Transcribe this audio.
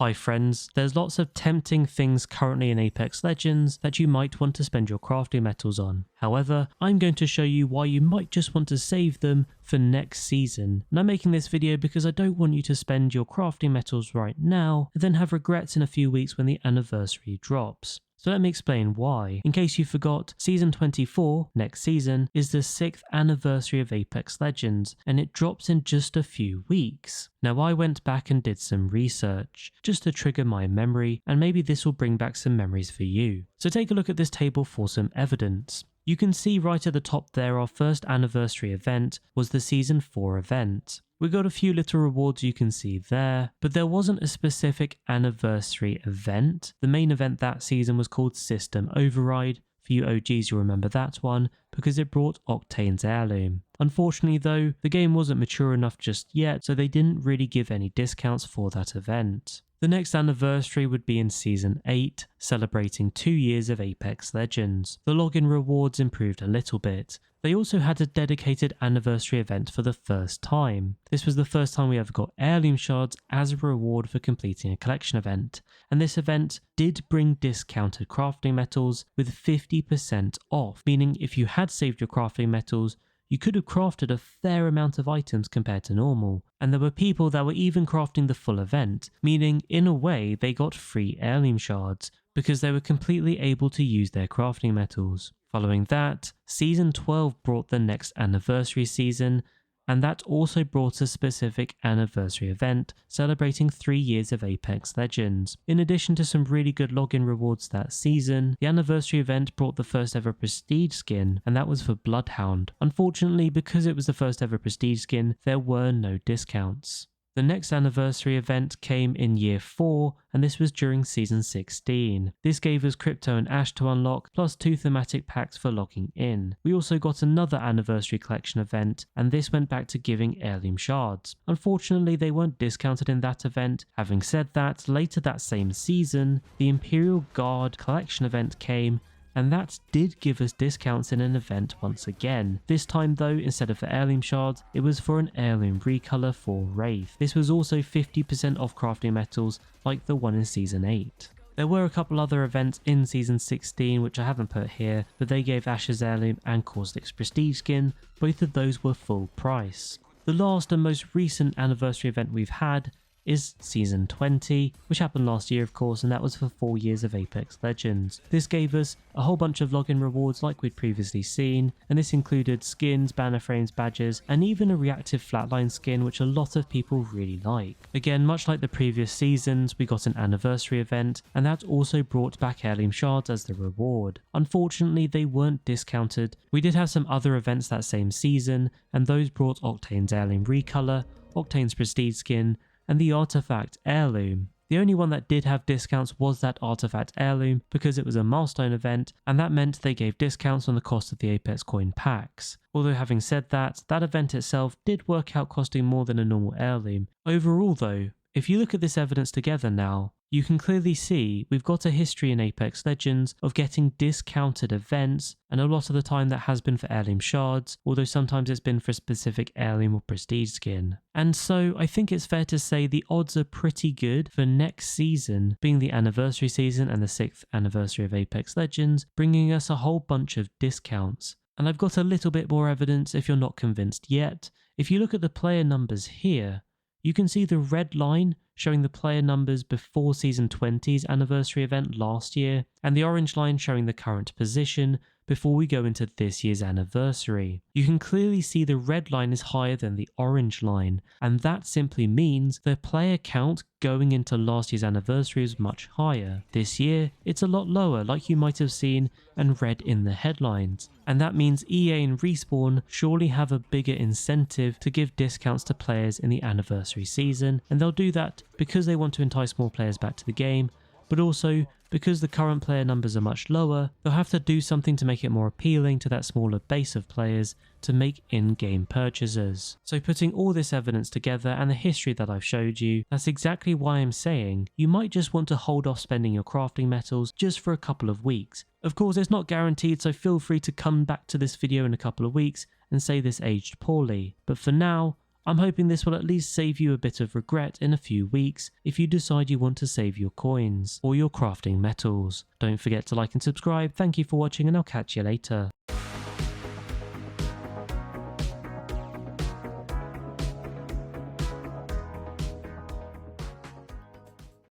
Hi friends, there's lots of tempting things currently in Apex Legends that you might want to spend your crafting metals on. However, I'm going to show you why you might just want to save them for next season. And I'm making this video because I don't want you to spend your crafting metals right now and then have regrets in a few weeks when the anniversary drops. So let me explain why. In case you forgot, Season 24, next season, is the 6th anniversary of Apex Legends, and it drops in just a few weeks. Now I went back and did some research, just to trigger my memory, and maybe this will bring back some memories for you. So take a look at this table for some evidence. You can see right at the top there our first anniversary event was the Season 4 event. We got a few little rewards you can see there, but there wasn't a specific anniversary event. The main event that season was called System Override. For you OGs, you'll remember that one, because it brought Octane's Heirloom. Unfortunately though, the game wasn't mature enough just yet, so they didn't really give any discounts for that event. The next anniversary would be in Season 8, celebrating 2 years of Apex Legends. The login rewards improved a little bit. They also had a dedicated anniversary event for the first time. This was the first time we ever got Heirloom shards as a reward for completing a collection event, and this event did bring discounted crafting metals with 50% off, meaning if you had saved your crafting metals, you could have crafted a fair amount of items compared to normal. And there were people that were even crafting the full event, meaning in a way they got free Heirloom shards because they were completely able to use their crafting metals. Following that, Season 12 brought the next anniversary season, and that also brought a specific anniversary event celebrating 3 years of Apex Legends. In addition to some really good login rewards that season, the anniversary event brought the first ever prestige skin, and that was for Bloodhound. Unfortunately, because it was the first ever prestige skin, there were no discounts. The next anniversary event came in year 4, and this was during Season 16. This gave us Crypto and Ash to unlock, plus 2 thematic packs for logging in. We also got another anniversary collection event, and this went back to giving Heirloom shards. Unfortunately, they weren't discounted in that event. Having said that, later that same season, the Imperial Guard collection event came, and that did give us discounts in an event once again. This time though, instead of for Heirloom shards, it was for an Heirloom recolor for Wraith. This was also 50% off crafting metals like the one in Season 8. There were a couple other events in Season 16 which I haven't put here, but they gave Ash's Heirloom and Caustic's Prestige skin. Both of those were full price. The last and most recent anniversary event we've had is Season 20, which happened last year of course, and that was for 4 years of Apex Legends. This gave us a whole bunch of login rewards like we'd previously seen, and this included skins, banner frames, badges, and even a reactive flatline skin which a lot of people really like. Again, much like the previous seasons, we got an anniversary event, and that also brought back Heirloom shards as the reward. Unfortunately, they weren't discounted. We did have some other events that same season, and those brought Octane's Heirloom recolor, Octane's Prestige skin, and the Artifact Heirloom. The only one that did have discounts was that Artifact Heirloom because it was a milestone event, and that meant they gave discounts on the cost of the Apex coin packs. Although having said that, that event itself did work out costing more than a normal heirloom. Overall though, if you look at this evidence together now, you can clearly see we've got a history in Apex Legends of getting discounted events, and a lot of the time that has been for Heirloom shards, although sometimes it's been for a specific Heirloom or Prestige skin. And so I think it's fair to say the odds are pretty good for next season being the anniversary season and the 6th anniversary of Apex Legends, bringing us a whole bunch of discounts. And I've got a little bit more evidence if you're not convinced yet. If you look at the player numbers here, you can see the red line showing the player numbers before Season 20's anniversary event last year, and the orange line showing the current position before we go into this year's anniversary. You can clearly see the red line is higher than the orange line, and that simply means the player count going into last year's anniversary is much higher. This year, it's a lot lower, like you might have seen and read in the headlines. And that means EA and Respawn surely have a bigger incentive to give discounts to players in the anniversary season, and they'll do that because they want to entice more players back to the game, but also because the current player numbers are much lower, they'll have to do something to make it more appealing to that smaller base of players to make in-game purchases. So putting all this evidence together and the history that I've showed you, that's exactly why I'm saying you might just want to hold off spending your crafting metals just for a couple of weeks. Of course, it's not guaranteed, so feel free to come back to this video in a couple of weeks and say this aged poorly. But for now, I'm hoping this will at least save you a bit of regret in a few weeks if you decide you want to save your coins or your crafting metals. Don't forget to like and subscribe. Thank you for watching, and I'll catch you later.